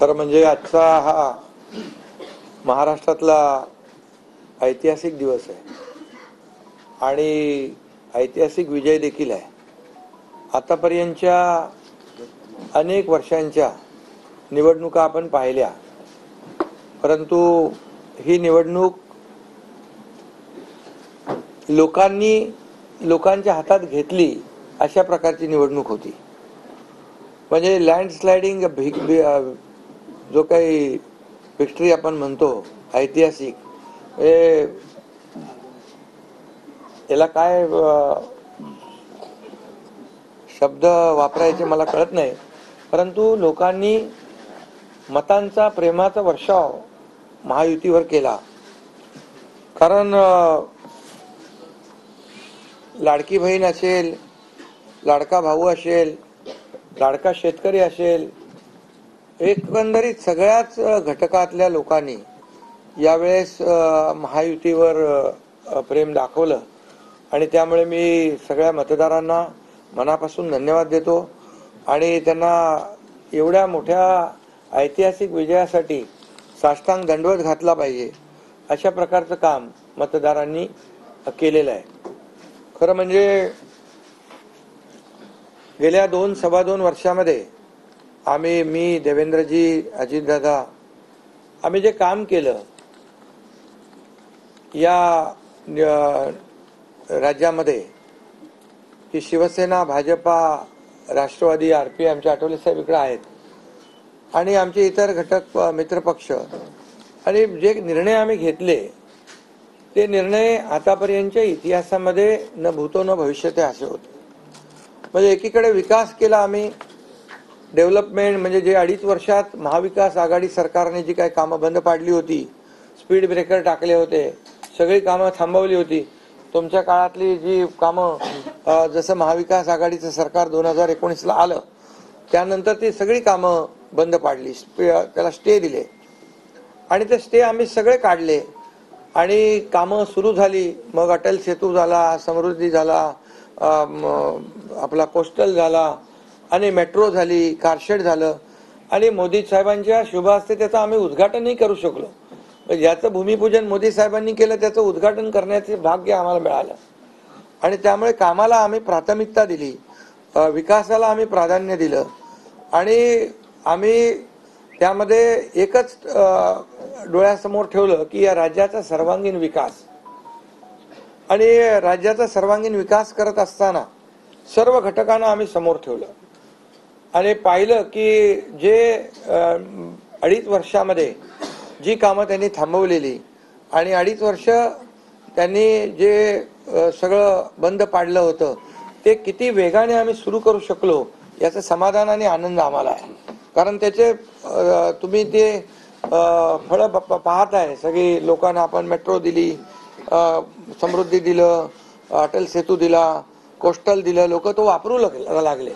तर म्हणजे आजचा हा महाराष्ट्रातला ऐतिहासिक दिवस आहे आणि ऐतिहासिक विजय देखील आहे. आतापर्यंतच्या अनेक वर्षांच्या निवडणुका आपण पाहिल्या, परंतु ही निवडणूक लोकांच्या हातात घेतली अशा प्रकारची निवडणूक होती. म्हणजे लँडस्लाइडिंग जो काही विक्ट्री आपण म्हणतो ऐतिहासिक, याला काय शब्द वापरायचे मला कळत नाही, परंतु लोकांनी मतांचा प्रेमाचा वर्षाव महायुतीवर केला. कारण लाडकी बहीण असेल, लाडका भाऊ असेल, लाडका शेतकरी असेल, एकंदरीत सगळ्याच घटकातल्या लोकांनी यावेळेस महायुतीवर प्रेम दाखवलं आणि त्यामुळे मी सगळ्या मतदारांना मनापासून धन्यवाद देतो आणि त्यांना एवढ्या मोठ्या ऐतिहासिक विजयासाठी साष्टांग दंडवत घातला पाहिजे अशा प्रकारचं काम मतदारांनी केलेलं आहे. खरं म्हणजे गेल्या 2-2.25 वर्षामध्ये मी, देवेंद्रजी, अजितदादा, आम्ही जे काम केलं या राज्यामध्ये, की शिवसेना, भाजपा, राष्ट्रवादी, RP, आमचे आठवले साहेब इकडे आहेत आणि आमचे इतर घटक मित्रपक्ष, आणि जे निर्णय आम्ही घेतले ते निर्णय आतापर्यंतच्या इतिहासामध्ये न भूतो न भविष्यते असे होते. म्हणजे एकीकडे विकास केला आम्ही, डेव्हलपमेंट, म्हणजे जे 2.5 वर्षात महाविकास आघाडी सरकारने जी काही कामं बंद पाडली होती, स्पीड ब्रेकर टाकले होते, सगळी कामं थांबवली होती. तुमच्या काळातली जी कामं, जसं महाविकास आघाडीचं सरकार 2019ला आलं त्यानंतर ती सगळी कामं बंद पाडली, त्याला स्टे दिले आणि ते स्टे आम्ही सगळे काढले आणि कामं सुरू झाली. मग अटल सेतू झाला, समृद्धी झाला, आपला कोस्टल झाला आणि मेट्रो झाली, कारशेड झालं आणि मोदी साहेबांच्या शुभ हस्ते त्याचं आम्ही उद्घाटनही करू शकलो. ज्याचं भूमिपूजन मोदी साहेबांनी केलं त्याचं उद्घाटन करण्याचे भाग्य आम्हाला मिळालं आणि त्यामुळे कामाला आम्ही प्राथमिकता दिली, विकासाला आम्ही प्राधान्य दिलं आणि आम्ही त्यामध्ये एकच डोळ्यासमोर ठेवलं की या राज्याचा सर्वांगीण विकास. आणि राज्याचा सर्वांगीण विकास करत असताना सर्व घटकांना आम्ही समोर ठेवलं आणि पाहिलं की जे 2.5 वर्षामध्ये जी कामं त्यांनी थांबवलेली आणि 2.5 वर्ष त्यांनी जे सगळं बंद पाडलं होतं ते किती वेगाने आम्ही सुरू करू शकलो याचं समाधान आणि आनंद आम्हाला आहे. कारण त्याचे तुम्ही ते फळं पाहत आहे. सगळी लोकांना आपण मेट्रो दिली, समृद्धी दिलं, अटल सेतू दिला, कोस्टल दिलं, लोक तो वापरू लागले.